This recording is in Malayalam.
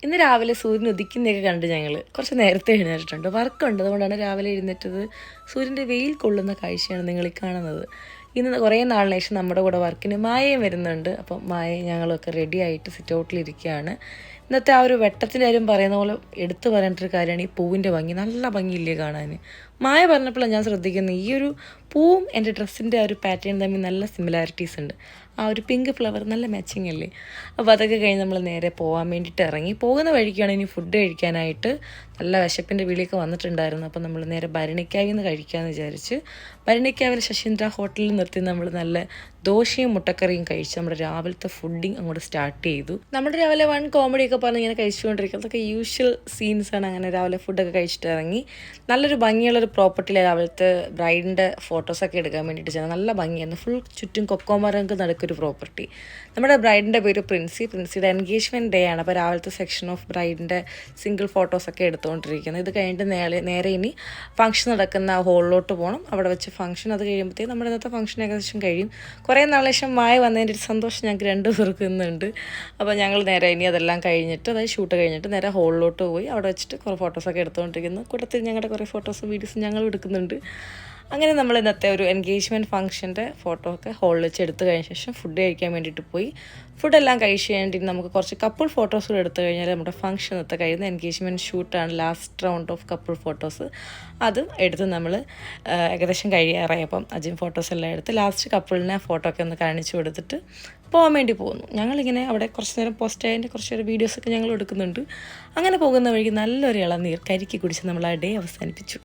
ഇന്ന് രാവിലെ സൂര്യൻ ഉദിക്കുന്നതൊക്കെ കണ്ട് ഞങ്ങൾ കുറച്ച് നേരത്തെ എഴുന്നേറ്റിട്ടുണ്ട്. വർക്കുണ്ട്, അതുകൊണ്ടാണ് രാവിലെ എഴുന്നേറ്റത്. സൂര്യൻ്റെ വെയിൽ കൊള്ളുന്ന കാഴ്ചയാണ് നിങ്ങൾ ഈ കാണുന്നത്. ഇന്ന് കുറേ നാളിന് ശേഷം നമ്മുടെ കൂടെ വർക്കിന് മായയും വരുന്നുണ്ട്. അപ്പം മായയും ഞങ്ങളൊക്കെ റെഡി ആയിട്ട് സിറ്റ് ഔട്ടിലിരിക്കുകയാണ്. ഇന്നത്തെ ആ ഒരു വെട്ടത്തിൻ്റെ കാര്യം പറയുന്ന പോലെ എടുത്തു പറയേണ്ടൊരു കാര്യമാണ് ഈ പൂവിൻ്റെ ഭംഗി. നല്ല ഭംഗിയില്ലേ കാണാൻ. മായ പറഞ്ഞപ്പോഴാണ് ഞാൻ ശ്രദ്ധിക്കുന്നത്, ഈ ഒരു പൂവും എൻ്റെ ഡ്രസ്സിൻ്റെ ആ ഒരു പാറ്റേൺ തമ്മിൽ നല്ല സിമിലാരിറ്റീസ് ഉണ്ട്. ആ ഒരു പിങ്ക് ഫ്ലവർ നല്ല മാച്ചിങ് അല്ലേ. അപ്പോൾ അതൊക്കെ കഴിഞ്ഞ് നമ്മൾ നേരെ പോകാൻ വേണ്ടിയിട്ട് ഇറങ്ങി. പോകുന്ന വഴിക്കാണ് ഇനി ഫുഡ് കഴിക്കാനായിട്ട് നല്ല വിശപ്പിൻ്റെ വിളിയൊക്കെ വന്നിട്ടുണ്ടായിരുന്നു. അപ്പോൾ നമ്മൾ നേരെ ഭരണിക്കാവിൽ നിന്ന് കഴിക്കാമെന്ന് വിചാരിച്ച് ഭരണിക്കാവിൽ ശശീന്ദ്ര ഹോട്ടലിൽ നിർത്തി നമ്മൾ നല്ല ദോശയും മുട്ടക്കറിയും കഴിച്ച് നമ്മുടെ രാവിലത്തെ ഫുഡിങ് അങ്ങോട്ട് സ്റ്റാർട്ട് ചെയ്തു. നമ്മുടെ രാവിലെ വൺ കോമഡിയൊക്കെ പറഞ്ഞ് ഇങ്ങനെ കഴിച്ചുകൊണ്ടിരിക്കും. അതൊക്കെ യൂഷ്വൽ സീൻസാണ്. അങ്ങനെ രാവിലെ ഫുഡൊക്കെ കഴിച്ചിട്ട് ഇറങ്ങി. നല്ലൊരു ഭംഗിയുള്ളൊരു പ്രോപ്പർട്ടിയിലെ രാവിലത്തെ ബ്രൈഡിൻ്റെ ഫോട്ടോസൊക്കെ എടുക്കാൻ വേണ്ടിയിട്ട് ചെയ്യുന്നത്. നല്ല ഭംഗിയായിരുന്നു. ഫുൾ ചുറ്റും കൊക്കോമരങ്ങൾക്ക് നടക്കൊരു പ്രോപ്പർട്ടി. നമ്മുടെ ബ്രൈഡിൻ്റെ പേര് പ്രിൻസിയുടെ എൻഗേജ്മെൻറ്റ് ഡേ ആണ്. അപ്പോൾ രാവിലത്തെ സെക്ഷൻ ഓഫ് ബ്രൈഡിൻ്റെ സിംഗിൾ ഫോട്ടോസൊക്കെ എടുത്തുകൊണ്ടിരിക്കുന്നത്. ഇത് കഴിഞ്ഞിട്ട് നേരെ ഇനി ഫംഗ്ഷൻ നടക്കുന്ന ഹോളിലോട്ട് പോകണം. അവിടെ വെച്ച് ഫംഗ്ഷൻ അത് കഴിയുമ്പോഴത്തേക്കും നമ്മുടെ ഇന്നത്തെ ഫംഗ്ഷൻ ഏകദേശം കഴിയും. കുറേ നാളെ ശേഷം മായ വന്നതിൻ്റെ ഒരു സന്തോഷം ഞങ്ങൾക്ക് രണ്ടു പേർക്കുന്നുണ്ട്. അപ്പോൾ ഞങ്ങൾ നേരെ ഇനി അതെല്ലാം കഴിഞ്ഞിട്ട്, അതായത് ഷൂട്ട് കഴിഞ്ഞിട്ട് നേരെ ഹോളിലോട്ട് പോയി അവിടെ വെച്ചിട്ട് കുറേ ഫോട്ടോസൊക്കെ എടുത്തുകൊണ്ടിരിക്കുന്നു. കൂട്ടത്തിൽ ഞങ്ങളുടെ കുറേ ഫോട്ടോസും വീഡിയോസും ഞങ്ങൾ എടുക്കുന്നുണ്ട്. അങ്ങനെ നമ്മൾ ഇന്നത്തെ ഒരു എൻഗേജ്മെൻറ്റ് ഫംഗ്ഷൻ്റെ ഫോട്ടോ ഒക്കെ ഹോളിൽ വെച്ച് എടുത്തു കഴിഞ്ഞ ശേഷം ഫുഡ് കഴിക്കാൻ വേണ്ടിയിട്ട് പോയി. ഫുഡെല്ലാം കഴിച്ച് കഴിഞ്ഞിട്ട് നമുക്ക് കുറച്ച് കപ്പിൾ ഫോട്ടോസ് കൂടെ എടുത്തു കഴിഞ്ഞാൽ നമ്മുടെ ഫംഗ്ഷൻ ഇന്നത്തെ കഴിയുന്ന എൻഗേജ്മെൻറ്റ് ഷൂട്ടാണ്, last round of couple photos. അതും എടുത്ത് നമ്മൾ ഏകദേശം കഴിയാറായി. അപ്പം അജിം ഫോട്ടോസ് എല്ലാം എടുത്ത് ലാസ്റ്റ് കപ്പിളിനെ ഫോട്ടോ ഒക്കെ ഒന്ന് കാണിച്ചു കൊടുത്തിട്ട് പോകാൻ വേണ്ടി പോകുന്നു. ഞങ്ങളിങ്ങനെ അവിടെ കുറച്ച് നേരം പോസ്റ്റ് ആയതിൻ്റെ കുറച്ച് നേരം വീഡിയോസൊക്കെ ഞങ്ങൾ എടുക്കുന്നുണ്ട്. അങ്ങനെ പോകുന്ന വഴിക്ക് നല്ലൊരു ഇളനീർ കരിക്ക് കുടിച്ച് നമ്മൾ ആ ഡേ അവസാനിപ്പിച്ചു.